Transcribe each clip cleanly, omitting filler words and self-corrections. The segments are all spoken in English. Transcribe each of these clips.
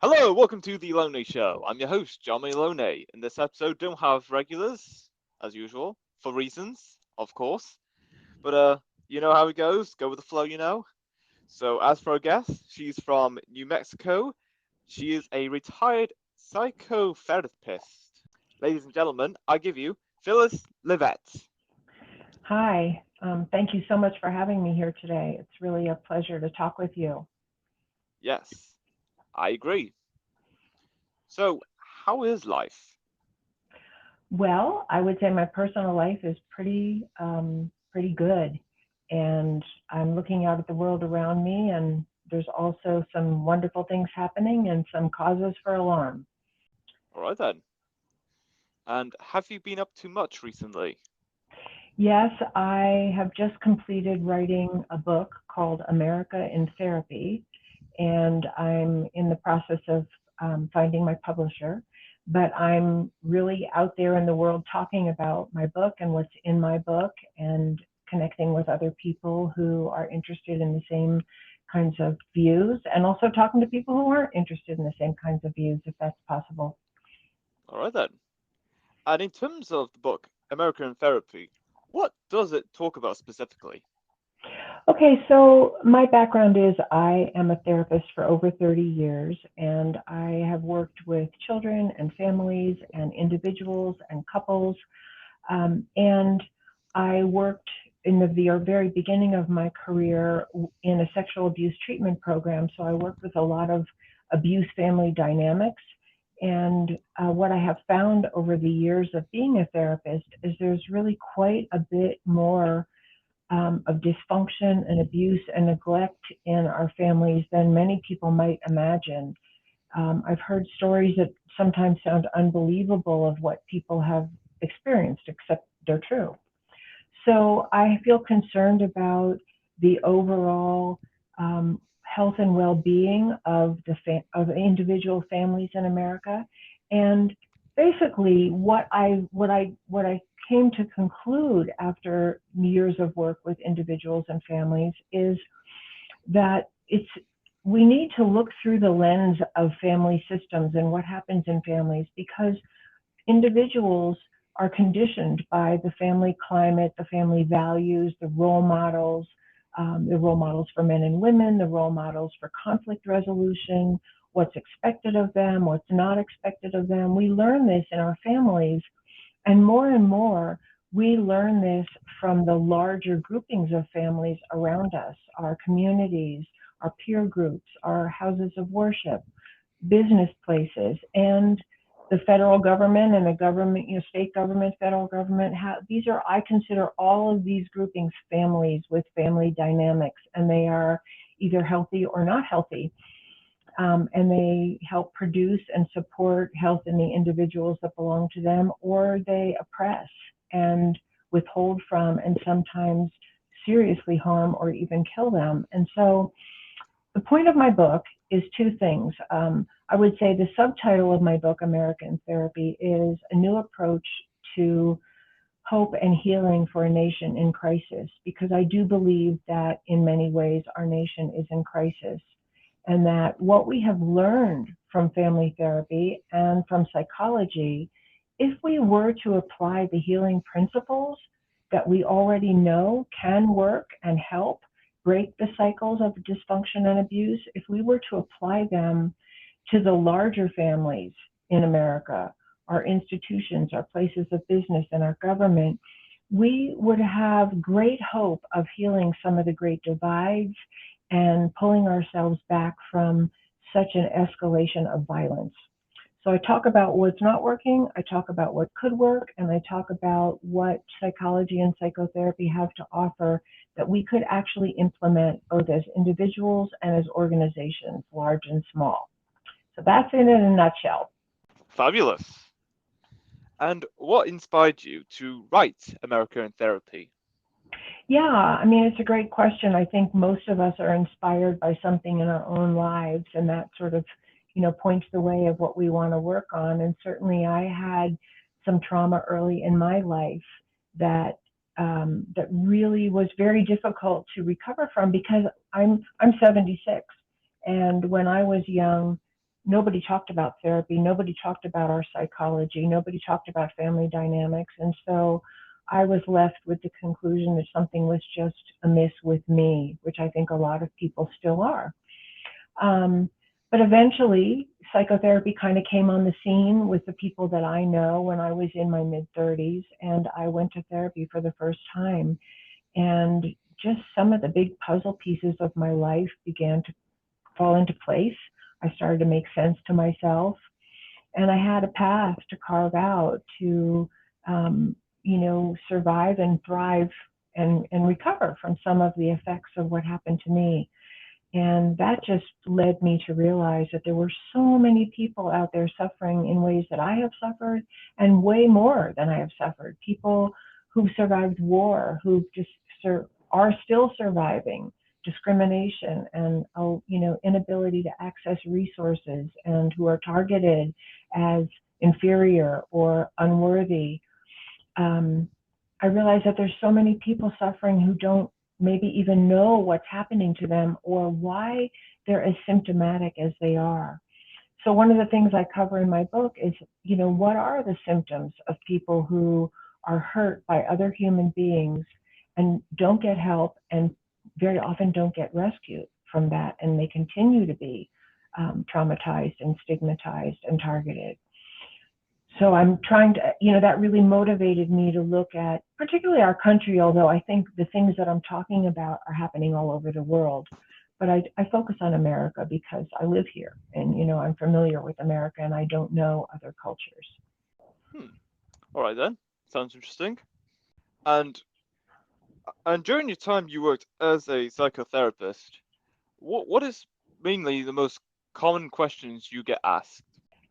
Hello, welcome to The Lonely Show. I'm your host, John Maloney. In this episode, don't have regulars, as usual, for reasons, of course. But you know how it goes. Go with the flow. So as for our guest, she's from New Mexico. She is a retired psychotherapist. Ladies and gentlemen, I give you Phyllis Livette. Hi, thank you so much for having me here today. It's really a pleasure to talk with you. Yes, I agree. So, how is life? Well, I would say my personal life is pretty good, and I'm looking out at the world around me, and there's also some wonderful things happening and some causes for alarm. All right then. And have you been up to much recently? Yes, I have just completed writing a book called America in Therapy, and I'm in the process of finding my publisher. But I'm really out there in the world talking about my book and what's in my book and connecting with other people who are interested in the same kinds of views and also talking to people who aren't interested in the same kinds of views, if that's possible. All right then. And in terms of the book, American Therapy, what does it talk about specifically? Okay, so my background is I am a therapist for over 30 years, and I have worked with children and families and individuals and couples. And I worked in the very beginning of my career in a sexual abuse treatment program. So I worked with a lot of abuse family dynamics. And what I have found over the years of being a therapist is there's really quite a bit more of dysfunction and abuse and neglect in our families than many people might imagine. I've heard stories that sometimes sound unbelievable of what people have experienced, except they're true. So I feel concerned about the overall health and well-being of of individual families in America, and basically what I came to conclude after years of work with individuals and families is that it's we need to look through the lens of family systems and what happens in families because individuals are conditioned by the family climate, the family values, the role models for men and women, the role models for conflict resolution, what's expected of them, what's not expected of them. We learn this in our families, and more, we learn this from the larger groupings of families around us, our communities, our peer groups, our houses of worship, business places, and the federal government and the government, state government, federal government. These are, I consider all of these groupings families with family dynamics, and they are either healthy or not healthy. And they help produce and support health in the individuals that belong to them, or they oppress and withhold from and sometimes seriously harm or even kill them. And so the point of my book is two things. I would say the subtitle of my book, American Therapy, is a new approach to hope and healing for a nation in crisis, because I do believe that in many ways our nation is in crisis, and that what we have learned from family therapy and from psychology, if we were to apply the healing principles that we already know can work and help break the cycles of dysfunction and abuse, if we were to apply them to the larger families in America, our institutions, our places of business, and our government, we would have great hope of healing some of the great divides and pulling ourselves back from such an escalation of violence. So I talk about what's not working, I talk about what could work, and I talk about what psychology and psychotherapy have to offer that we could actually implement both as individuals and as organizations, large and small. So that's it in a nutshell. Fabulous. And what inspired you to write American Therapy? Yeah, I mean, it's a great question. I think most of us are inspired by something in our own lives, and that sort of, points the way of what we want to work on. And certainly, I had some trauma early in my life that that really was very difficult to recover from because I'm 76, and when I was young, nobody talked about therapy, nobody talked about our psychology, nobody talked about family dynamics. And so I was left with the conclusion that something was just amiss with me, which I think a lot of people still are. Um, but eventually, psychotherapy kind of came on the scene with the people that I know when I was in my mid 30s, and I went to therapy for the first time. And just some of the big puzzle pieces of my life began to fall into place. I started to make sense to myself, and I had a path to carve out to, um, survive and thrive and recover from some of the effects of what happened to me. And that just led me to realize that there were so many people out there suffering in ways that I have suffered and way more than I have suffered. People who've survived war, who just are still surviving discrimination and inability to access resources, and who are targeted as inferior or unworthy. um, I realize that there's so many people suffering who don't maybe even know what's happening to them or why they're as symptomatic as they are. So one of the things I cover in my book is, what are the symptoms of people who are hurt by other human beings and don't get help, and very often don't get rescued from that, and they continue to be traumatized and stigmatized and targeted. So I'm trying to, that really motivated me to look at particularly our country, although I think the things that I'm talking about are happening all over the world. But I focus on America because I live here, and, I'm familiar with America, and I don't know other cultures. Hmm. All right then. Sounds interesting. And during your time you worked as a psychotherapist, what is mainly the most common questions you get asked?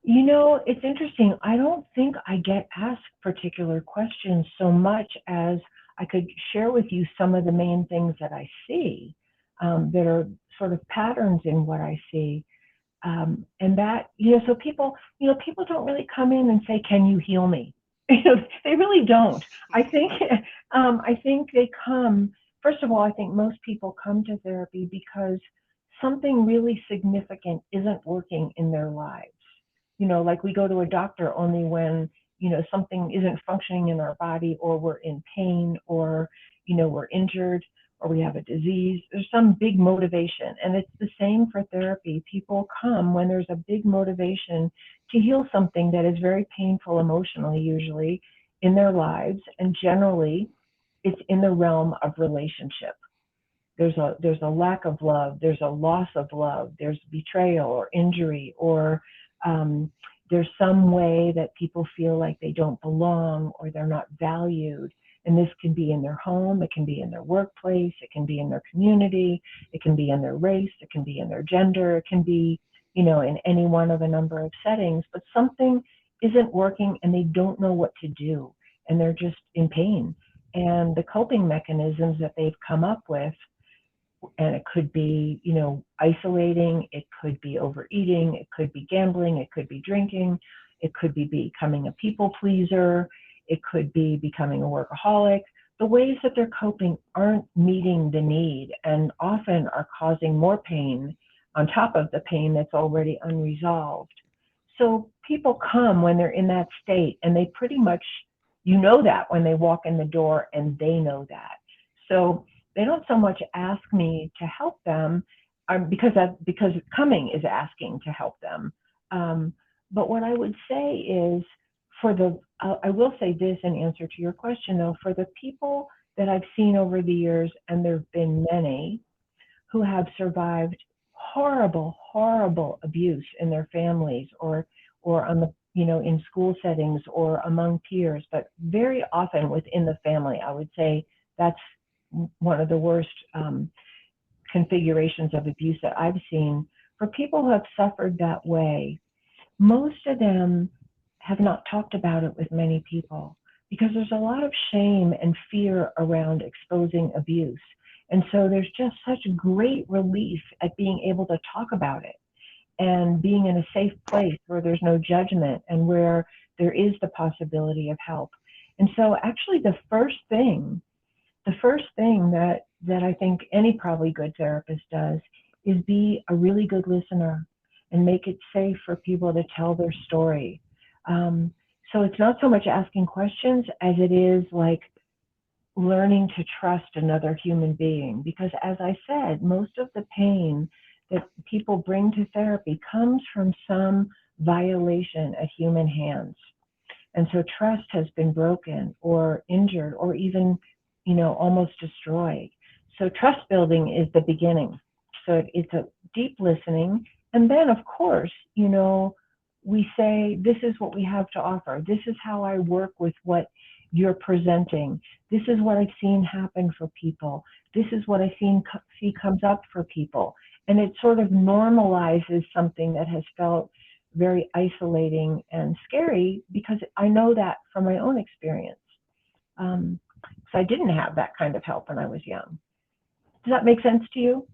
It's interesting. I don't think I get asked particular questions so much as I could share with you some of the main things that I see, that are sort of patterns in what I see. And that, so people don't really come in and say, "Can you heal me?" They really don't. I think, I think they come. First of all, I think most people come to therapy because something really significant isn't working in their lives. Like we go to a doctor only when, something isn't functioning in our body, or we're in pain, or, we're injured, or we have a disease. There's some big motivation. And it's the same for therapy. People come when there's a big motivation to heal something that is very painful emotionally, usually in their lives. And generally, it's in the realm of relationship. There's a lack of love, there's a loss of love, there's betrayal or injury, or there's some way that people feel like they don't belong or they're not valued. And this can be in their home, it can be in their workplace, it can be in their community, it can be in their race, it can be in their gender, it can be, in any one of a number of settings. But something isn't working and they don't know what to do, and they're just in pain. And the coping mechanisms that they've come up with, and it could be, isolating, it could be overeating, it could be gambling, it could be drinking, it could be becoming a people pleaser, it could be becoming a workaholic. The ways that they're coping aren't meeting the need, and often are causing more pain on top of the pain that's already unresolved. So people come when they're in that state, and they pretty much, that when they walk in the door, and they know that. So they don't so much ask me to help them, because coming is asking to help them. But what I would say is, I will say this in answer to your question, though, for the people that I've seen over the years, and there have been many who have survived horrible, horrible abuse in their families, or on the, in school settings, or among peers, but very often within the family. I would say that's one of the worst configurations of abuse that I've seen. For people who have suffered that way, most of them have not talked about it with many people, because there's a lot of shame and fear around exposing abuse. And so there's just such great relief at being able to talk about it, and being in a safe place where there's no judgment, and where there is the possibility of help. And so actually the first thing that I think any probably good therapist does is be a really good listener, and make it safe for people to tell their story. Um, so it's not so much asking questions as it is like learning to trust another human being. Because as I said, most of the pain that people bring to therapy comes from some violation at human hands. And so trust has been broken or injured or even, almost destroyed. So trust building is the beginning. So it's a deep listening. And then, of course, we say, this is what we have to offer. This is how I work with what you're presenting. This is what I've seen happen for people. This is what I see comes up for people. And it sort of normalizes something that has felt very isolating and scary, because I know that from my own experience. So I didn't have that kind of help when I was young. Does that make sense to you?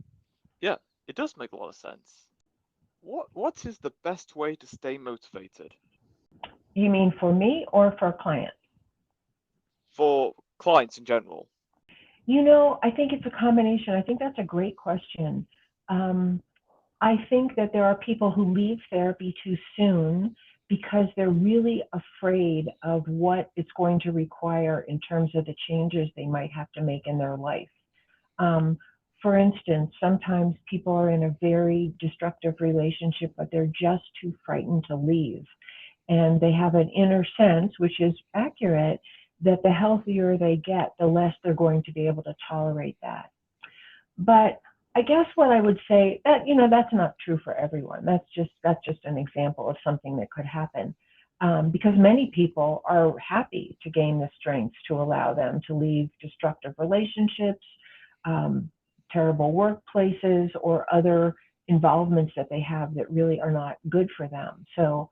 Yeah, it does make a lot of sense. What is the best way to stay motivated? You mean for me or for a client? For clients in general. I think it's a combination. I think that's a great question. Um, I think that there are people who leave therapy too soon because they're really afraid of what it's going to require in terms of the changes they might have to make in their life. Um, for instance, sometimes people are in a very destructive relationship, but they're just too frightened to leave. And they have an inner sense, which is accurate, that the healthier they get, the less they're going to be able to tolerate that. But I guess what I would say that, that's not true for everyone. That's just an example of something that could happen. Because many people are happy to gain the strength to allow them to leave destructive relationships, terrible workplaces, or other involvements that they have that really are not good for them. So,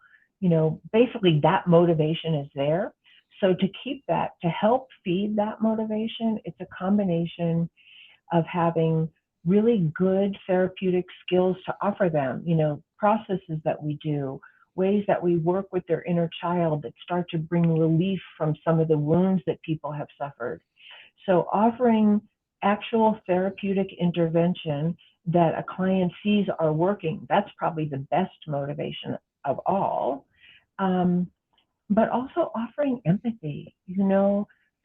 basically that motivation is there. So to keep that, to help feed that motivation, it's a combination of having really good therapeutic skills to offer them, processes that we do, ways that we work with their inner child that start to bring relief from some of the wounds that people have suffered. So offering actual therapeutic intervention that a client sees are working, that's probably the best motivation of all. Um, but also offering empathy,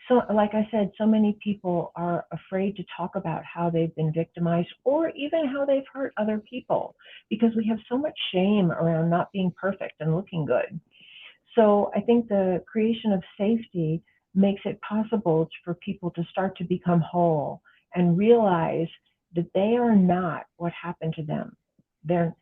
So, like I said, so many people are afraid to talk about how they've been victimized or even how they've hurt other people because we have so much shame around not being perfect and looking good. So, I think the creation of safety makes it possible for people to start to become whole and realize that they are not what happened to them. They're,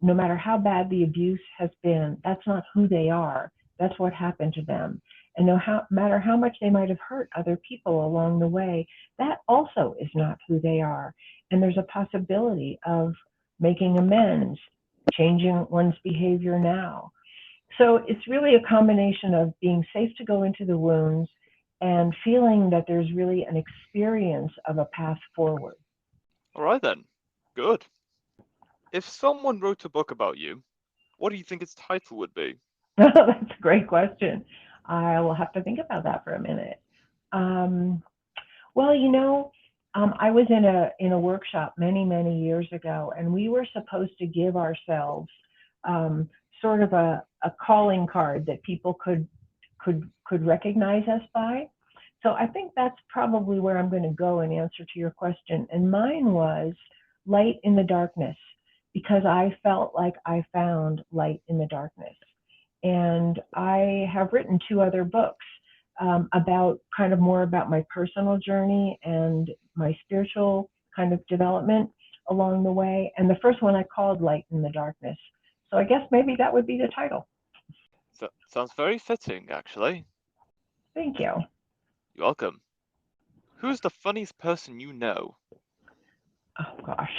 no matter how bad the abuse has been, that's not who they are. That's what happened to them. And no matter how much they might have hurt other people along the way, that also is not who they are. And there's a possibility of making amends, changing one's behavior now. So it's really a combination of being safe to go into the wounds and feeling that there's really an experience of a path forward. All right then. Good. If someone wrote a book about you, what do you think its title would be? That's a great question. I will have to think about that for a minute. Um, well, I was in a workshop many years ago, and we were supposed to give ourselves sort of a calling card that people could recognize us by. So I think that's probably where I'm going to go in answer to your question. And mine was light in the darkness, because I felt like I found light in the darkness. And I have written two other books about kind of more about my personal journey and my spiritual kind of development along the way. And the first one I called Light in the Darkness. So I guess maybe that would be the title. So, sounds very fitting, actually. Thank you. You're welcome. Who's the funniest person you know? Oh gosh.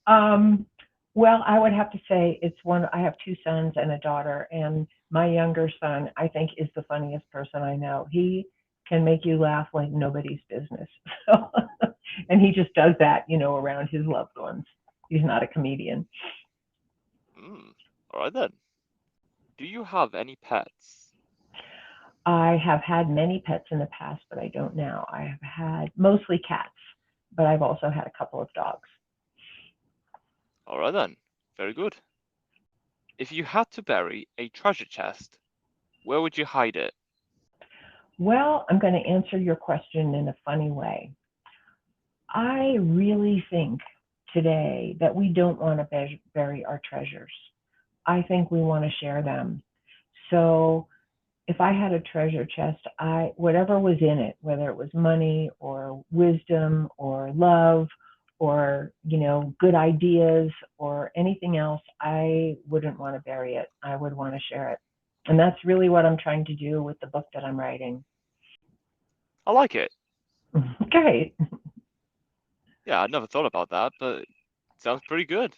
um, well, I would have to say it's one. I have two sons and a daughter, and my younger son, I think, is the funniest person I know. He can make you laugh like nobody's business. So, and he just does that, around his loved ones. He's not a comedian. All right then. Do you have any pets? I have had many pets in the past, but I don't now. I have had mostly cats, but I've also had a couple of dogs. All right then. Very good. If you had to bury a treasure chest, where would you hide it? Well, I'm going to answer your question in a funny way. I really think today that we don't want to bury our treasures. I think we want to share them. So if I had a treasure chest, I whatever was in it, whether it was money or wisdom or love or good ideas or anything else, I wouldn't want to bury it. I would want to share it. And that's really what I'm trying to do with the book that I'm writing. I like it. Okay. Yeah, I'd never thought about that, but it sounds pretty good.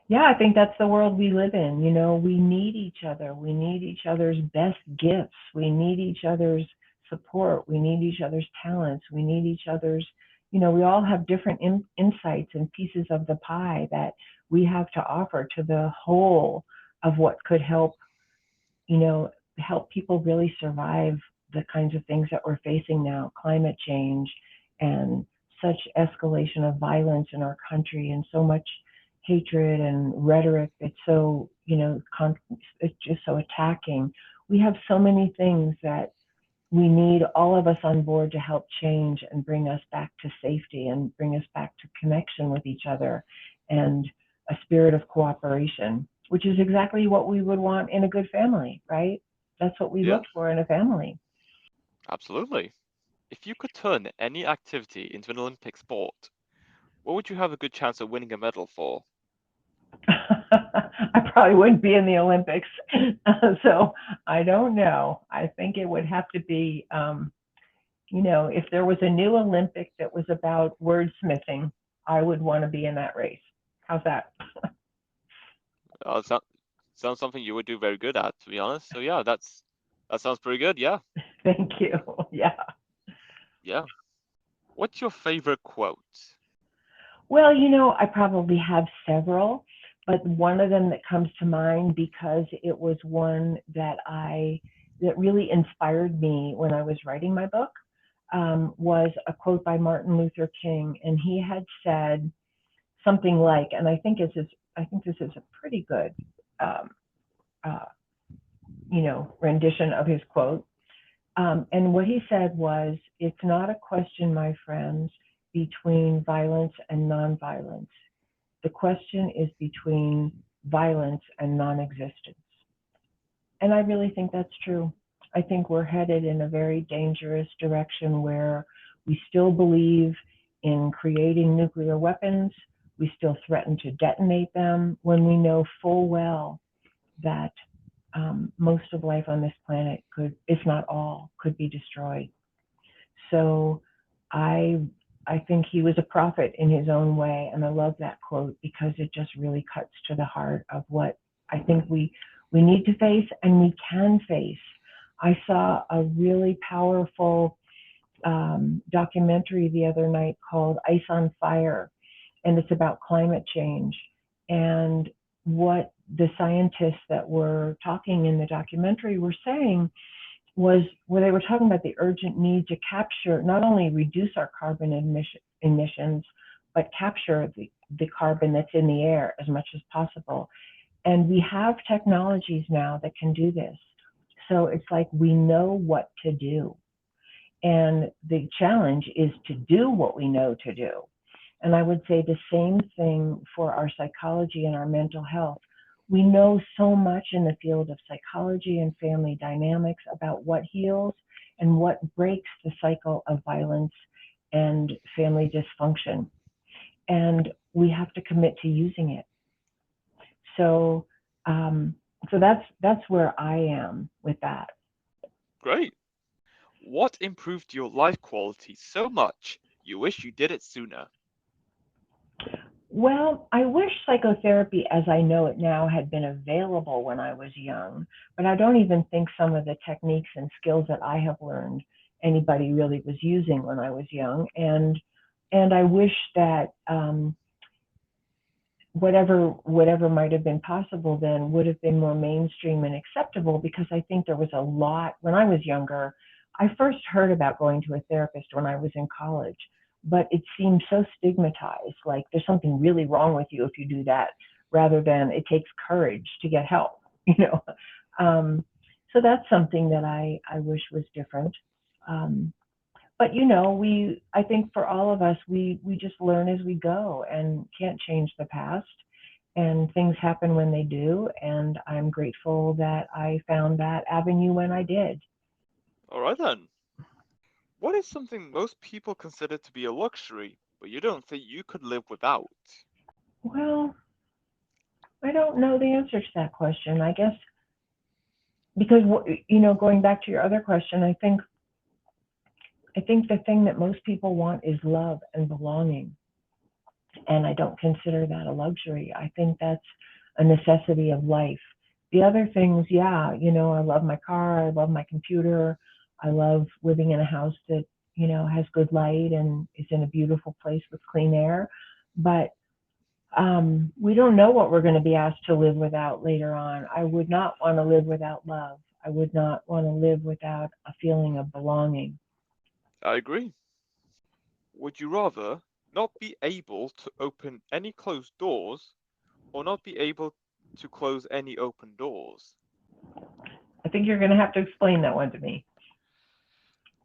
Yeah, I think that's the world we live in. We need each other. We need each other's best gifts. We need each other's support. We need each other's talents. We need each other's, we all have different insights and pieces of the pie that we have to offer to the whole of what could you know, help people really survive the kinds of things that we're facing now, climate change and such escalation of violence in our country and so much hatred and rhetoric. It's so, it's just so attacking. We have so many things that we need all of us on board to help change and bring us back to safety and bring us back to connection with each other and a spirit of cooperation, which is exactly what we would want in a good family, right? That's what we Yeah, look for in a family. absolutely. If you could turn any activity into an Olympic sport, what would you have a good chance of winning a medal for? I probably wouldn't be in the Olympics. So I don't know. I think it would have to be, if there was a new Olympic that was about wordsmithing, I would want to be in that race. How's that? So, sounds something you would do very good at, to be honest. So yeah, that sounds pretty good. Yeah, Thank you. Yeah. yeah. What's your favorite quote? Well, I probably have several, but one of them that comes to mind because it was one that really inspired me when I was writing my book, was a quote by Martin Luther King, and he had said something like, and I think this is a pretty good, um, uh, rendition of his quote. And what he said was, "It's not a question, my friends, between violence and nonviolence. The question is between violence and non-existence." And I really think that's true. I think we're headed in a very dangerous direction where we still believe in creating nuclear weapons. We still threaten to detonate them when we know full well that most of life on this planet could, if not all, could be destroyed. So I I think he was a prophet in his own way, and I love that quote because it just really cuts to the heart of what I think we need to face and we can face. I saw a really powerful documentary the other night called Ice on Fire, and it's about climate change. And what the scientists that were talking in the documentary were saying was where they were talking about the urgent need to capture, not only reduce our carbon emissions, but capture the carbon that's in the air as much as possible. And we have technologies now that can do this. So it's like we know what to do. And the challenge is to do what we know to do. And I would say the same thing for our psychology and our mental health. We know so much in the field of psychology and family dynamics about what heals and what breaks the cycle of violence and family dysfunction. And we have to commit to using it. So, so that's where I am with that. Great. What improved your life quality so much you wish you did it sooner? Well, I wish psychotherapy as I know it now had been available when I was young, but I don't even think some of the techniques and skills that I have learned anybody really was using when I was young. And I wish that whatever might have been possible then would have been more mainstream and acceptable, because I think there was a lot when I was younger. I first heard about going to a therapist when I was in college, but it seemed so stigmatized, like there's something really wrong with you if you do that, rather than it takes courage to get help, you know. Um, so that's something that I wish was different. Um, but I think for all of us, we just learn as we go and can't change the past. And things happen when they do. And I'm grateful that I found that avenue when I did. All right then. What is something most people consider to be a luxury, but you don't think you could live without? Well, I don't know the answer to that question. I guess because going back to your other question, I think the thing that most people want is love and belonging, and I don't consider that a luxury. I think that's a necessity of life. The other things, yeah, I love my car, I love my computer, I love living in a house that has good light and is in a beautiful place with clean air, but we don't know what we're going to be asked to live without later on. I would not want to live without love. I would not want to live without a feeling of belonging. I agree. Would you rather not be able to open any closed doors or not be able to close any open doors? I think you're going to have to explain that one to me.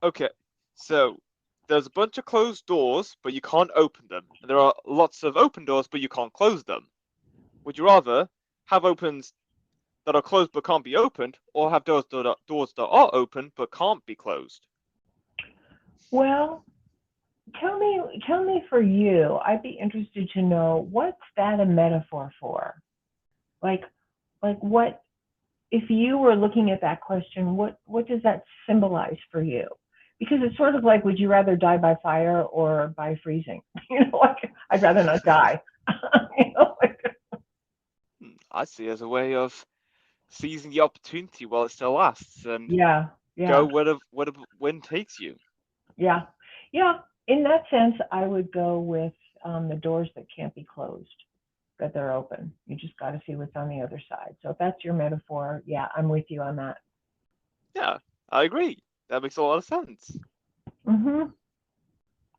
Okay, so there's a bunch of closed doors, but you can't open them. And there are lots of open doors, but you can't close them. Would you rather have opens that are closed but can't be opened, or have doors that are open but can't be closed? Well, tell me for you. I'd be interested to know what's that a metaphor for? Like what if you were looking at that question, what does that symbolize for you? Because it's sort of like, would you rather die by fire or by freezing? Like I'd rather not die. Like, I see it as a way of seizing the opportunity while it still lasts and yeah, go yeah, where the wind takes you. yeah, yeah. In that sense, I would go with the doors that can't be closed, that they're open. You just got to see what's on the other side. So if that's your metaphor, yeah, I'm with you on that. Yeah, I agree. That makes a lot of sense. Hmm.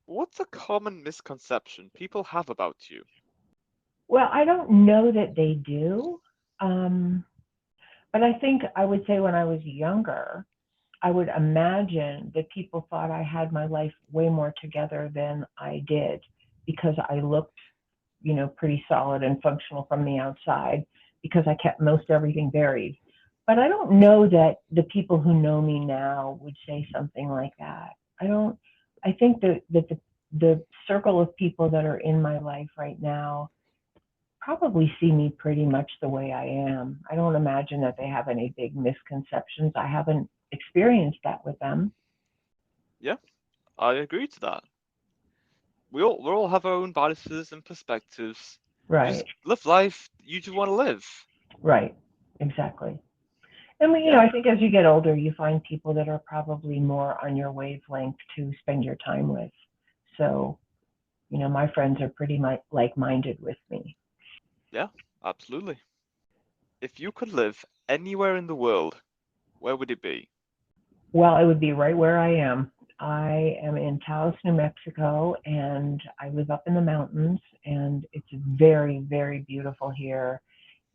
What's a common misconception people have about you? Well, I don't know that they do. Um, But I think I would say when I was younger, I would imagine that people thought I had my life way more together than I did because I looked, pretty solid and functional from the outside because I kept most everything buried. But I don't know that the people who know me now would say something like that. I don't, I think that the circle of people that are in my life right now probably see me pretty much the way I am. I don't imagine that they have any big misconceptions. I haven't experienced that with them. Yeah, I agree to that. We all have our own biases and perspectives. You just Right, live life you just want to live. right, exactly. And Yeah, I think as you get older, you find people that are probably more on your wavelength to spend your time with. So, my friends are pretty much like-minded with me. yeah, absolutely. If you could live anywhere in the world, where would it be? Well, it would be right where I am. I am in Taos, New Mexico, and I live up in the mountains, and it's very, very beautiful here.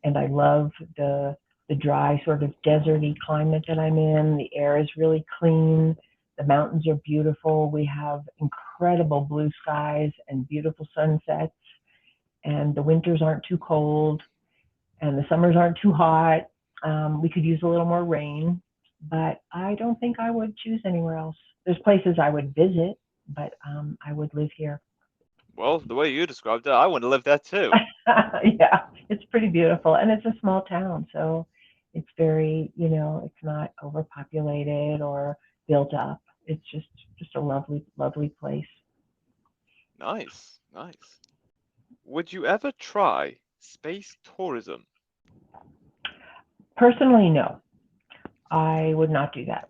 And I love the dry sort of deserty climate that I'm in. The air is really clean. The mountains are beautiful. We have incredible blue skies and beautiful sunsets. And the winters aren't too cold, and the summers aren't too hot. We could use a little more rain, but I don't think I would choose anywhere else. There's places I would visit, but I would live here. Well, the way you described it, I want to live there too. Yeah, it's pretty beautiful, and it's a small town, so it's very, it's not overpopulated or built up. It's just a lovely, lovely place. Nice, nice. Would you ever try space tourism? Personally, no, I would not do that.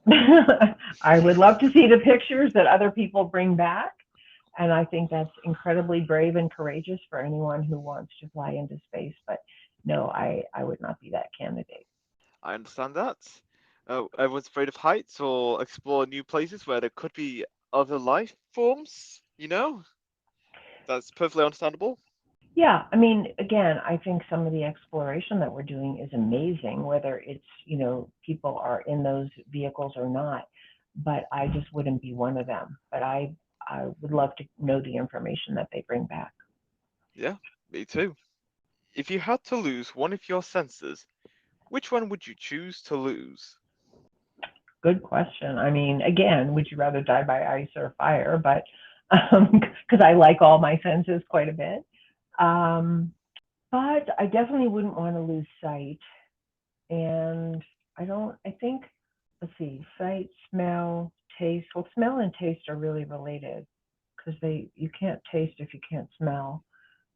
I would love to see the pictures that other people bring back, and I think that's incredibly brave and courageous for anyone who wants to fly into space. But no, I would not be that candidate. I understand that. Everyone's afraid of heights or explore new places where there could be other life forms, you know? That's perfectly understandable. Yeah, I mean, again, I think some of the exploration that we're doing is amazing, whether it's, people are in those vehicles or not, but I just wouldn't be one of them. But I would love to know the information that they bring back. Yeah, me too. If you had to lose one of your senses, which one would you choose to lose? Good question. I mean, again, would you rather die by ice or fire? But because I like all my senses quite a bit. Um, but I definitely wouldn't want to lose sight. And I think, let's see, sight, smell, taste. Well, smell and taste are really related because you can't taste if you can't smell.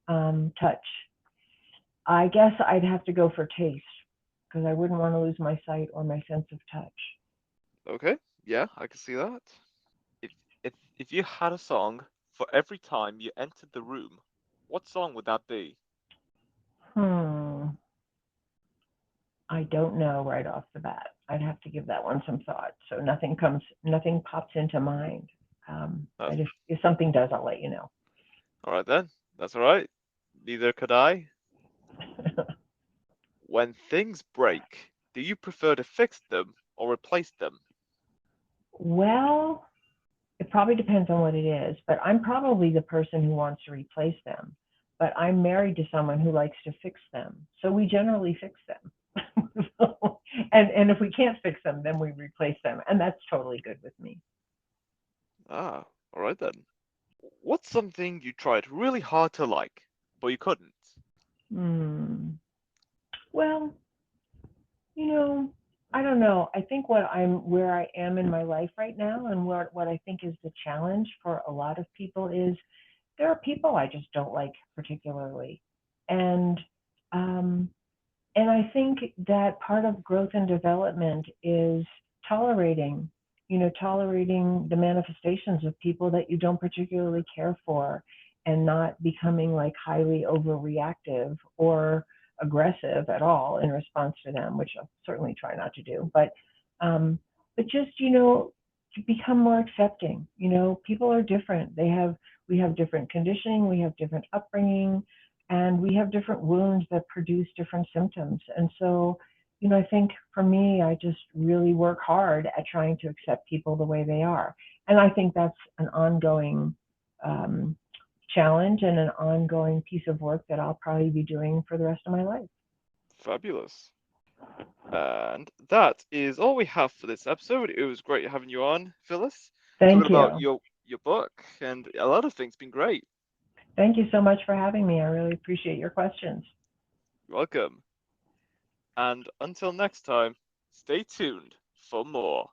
Touch. I guess I'd have to go for taste because I wouldn't want to lose my sight or my sense of touch. Okay, yeah, I can see that. If if you had a song for every time you entered the room, what song would that be? Hmm. I don't know right off the bat. I'd have to give that one some thought. So nothing pops into mind. Uh, But if something does, I'll let you know. all right then, that's all right. Neither could I. When things break, do you prefer to fix them or replace them? Well, it probably depends on what it is, but I'm probably the person who wants to replace them. But I'm married to someone who likes to fix them. So we generally fix them. And if we can't fix them, then we replace them. And that's totally good with me. Ah, all right then. What's something you tried really hard to like, but you couldn't? Hmm. Well, you know, I don't know. I think where I am in my life right now and what I think is the challenge for a lot of people is there are people I just don't like particularly. And um, and I think that part of growth and development is tolerating, tolerating the manifestations of people that you don't particularly care for and not becoming like highly overreactive or aggressive at all in response to them, which I'll certainly try not to do. Um, but just, to become more accepting. People are different. We have different conditioning, we have different upbringing, and we have different wounds that produce different symptoms. And so, I think for me, I just really work hard at trying to accept people the way they are. And I think that's an ongoing um, challenge and an ongoing piece of work that I'll probably be doing for the rest of my life. Fabulous. And that is all we have for this episode. It was great having you on, Phyllis. Talking Thank about you. your book and a lot of things. Been great. Thank you so much for having me. I really appreciate your questions. You're welcome. And until next time, stay tuned for more.